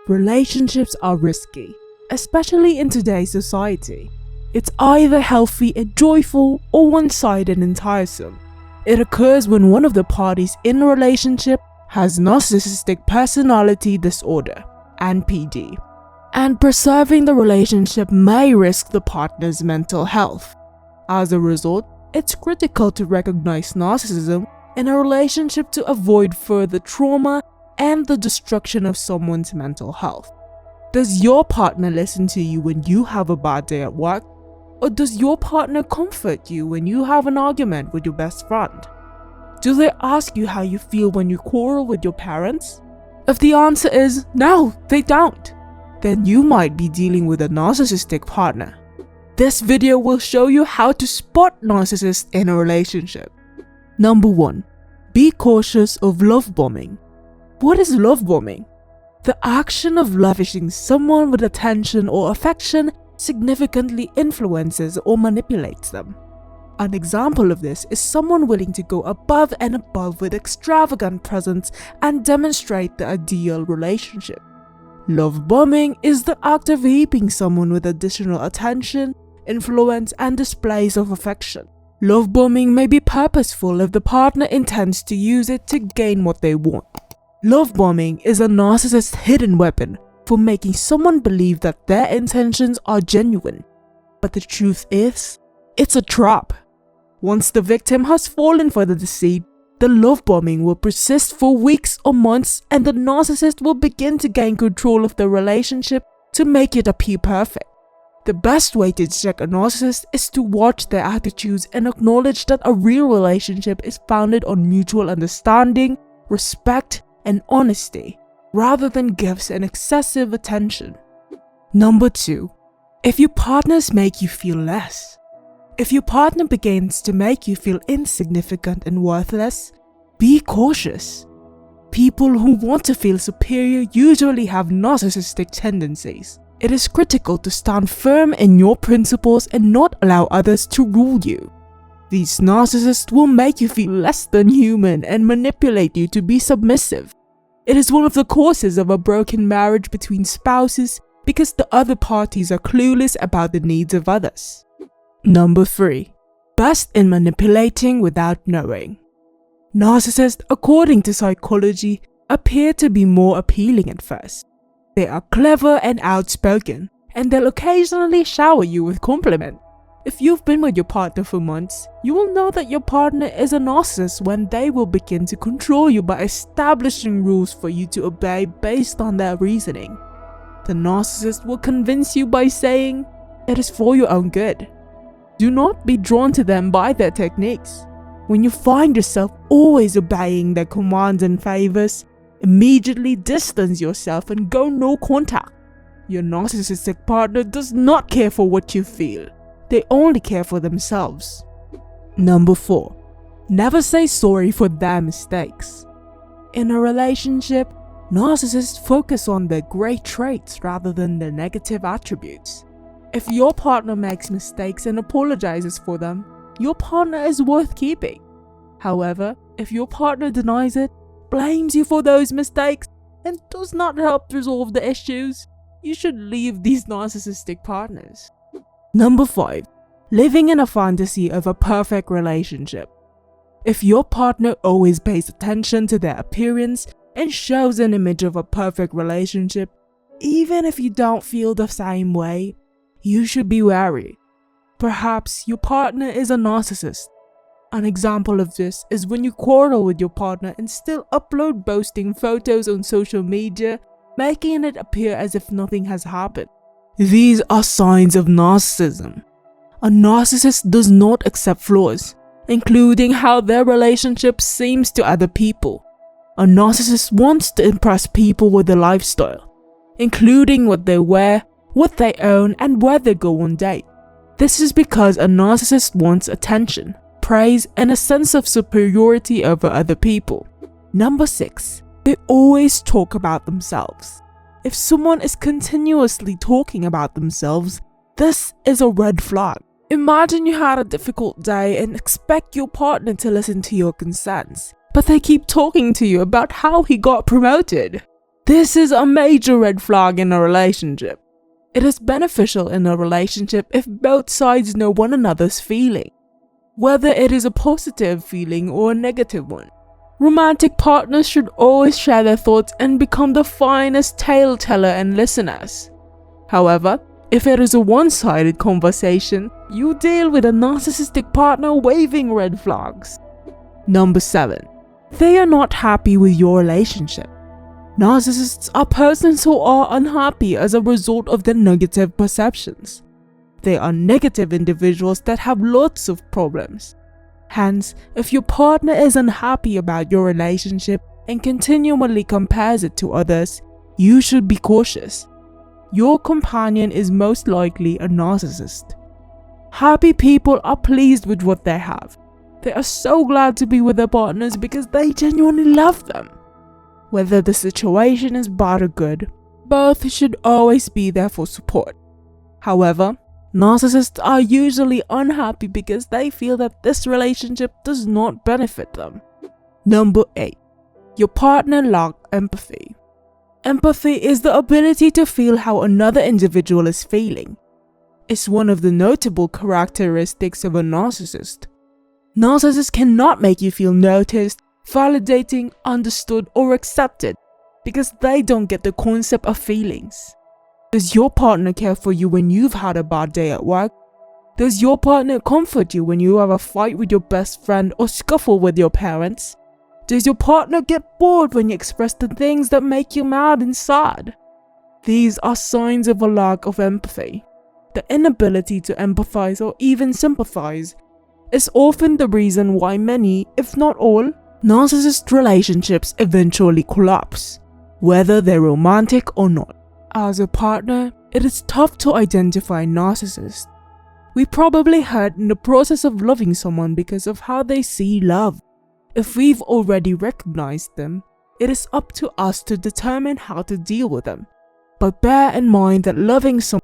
Relationships are risky, especially in today's society. It's either healthy and joyful or one-sided and tiresome. It occurs when one of the parties in a relationship has Narcissistic Personality Disorder, (NPD), and preserving the relationship may risk the partner's mental health. As a result, it's critical to recognize narcissism in a relationship to avoid further trauma and the destruction of someone's mental health. Does your partner listen to you when you have a bad day at work? Or does your partner comfort you when you have an argument with your best friend? Do they ask you how you feel when you quarrel with your parents? If the answer is no, they don't, then you might be dealing with a narcissistic partner. This video will show you how to spot narcissists in a relationship. Number 1. Be cautious of love bombing. What is love bombing? The action of lavishing someone with attention or affection significantly influences or manipulates them. An example of this is someone willing to go above and above with extravagant presents and demonstrate the ideal relationship. Love bombing is the act of heaping someone with additional attention, influence, and displays of affection. Love bombing may be purposeful if the partner intends to use it to gain what they want. Love bombing is a narcissist's hidden weapon for making someone believe that their intentions are genuine. But the truth is, it's a trap. Once the victim has fallen for the deceit, the love bombing will persist for weeks or months, and the narcissist will begin to gain control of the relationship to make it appear perfect. The best way to check a narcissist is to watch their attitudes and acknowledge that a real relationship is founded on mutual understanding, respect, and honesty, rather than gifts and excessive attention. Number 2. If your partners make you feel less. If your partner begins to make you feel insignificant and worthless, be cautious. People who want to feel superior usually have narcissistic tendencies. It is critical to stand firm in your principles and not allow others to rule you. These narcissists will make you feel less than human and manipulate you to be submissive. It is one of the causes of a broken marriage between spouses because the other parties are clueless about the needs of others. Number 3. Best in manipulating without knowing. Narcissists, according to psychology, appear to be more appealing at first. They are clever and outspoken, and they'll occasionally shower you with compliments. If you've been with your partner for months, you will know that your partner is a narcissist when they will begin to control you by establishing rules for you to obey based on their reasoning. The narcissist will convince you by saying, "It is for your own good." Do not be drawn to them by their techniques. When you find yourself always obeying their commands and favors, immediately distance yourself and go no contact. Your narcissistic partner does not care for what you feel. They only care for themselves. Number 4. Never say sorry for their mistakes. In a relationship, narcissists focus on their great traits rather than their negative attributes. If your partner makes mistakes and apologizes for them, your partner is worth keeping. However, if your partner denies it, blames you for those mistakes, and does not help resolve the issues, you should leave these narcissistic partners. Number 5. Living in a fantasy of a perfect relationship. If your partner always pays attention to their appearance and shows an image of a perfect relationship, even if you don't feel the same way, you should be wary. Perhaps your partner is a narcissist. An example of this is when you quarrel with your partner and still upload boasting photos on social media, making it appear as if nothing has happened. These are signs of narcissism. A narcissist does not accept flaws, including how their relationship seems to other people. A narcissist wants to impress people with their lifestyle, including what they wear, what they own, and where they go on dates. This is because a narcissist wants attention, praise, and a sense of superiority over other people. Number 6. They always talk about themselves. If someone is continuously talking about themselves, this is a red flag. Imagine you had a difficult day and expect your partner to listen to your concerns, but they keep talking to you about how he got promoted. This is a major red flag in a relationship. It is beneficial in a relationship if both sides know one another's feeling, whether it is a positive feeling or a negative one. Romantic partners should always share their thoughts and become the finest tale teller and listeners. However, if it is a one-sided conversation, you deal with a narcissistic partner waving red flags. Number 7. They are not happy with your relationship. Narcissists are persons who are unhappy as a result of their negative perceptions. They are negative individuals that have lots of problems. Hence, if your partner is unhappy about your relationship and continually compares it to others, you should be cautious. Your companion is most likely a narcissist. Happy people are pleased with what they have. They are so glad to be with their partners because they genuinely love them. Whether the situation is bad or good, both should always be there for support. However, narcissists are usually unhappy because they feel that this relationship does not benefit them. Number 8. Your partner lacks empathy. Empathy is the ability to feel how another individual is feeling. It's one of the notable characteristics of a narcissist. Narcissists cannot make you feel noticed, validating, understood, or accepted because they don't get the concept of feelings. Does your partner care for you when you've had a bad day at work? Does your partner comfort you when you have a fight with your best friend or scuffle with your parents? Does your partner get bored when you express the things that make you mad and sad? These are signs of a lack of empathy. The inability to empathize or even sympathize is often the reason why many, if not all, narcissist relationships eventually collapse, whether they're romantic or not. As a partner, it is tough to identify narcissists. We probably hurt in the process of loving someone because of how they see love. If we've already recognized them, it is up to us to determine how to deal with them. But bear in mind that loving someone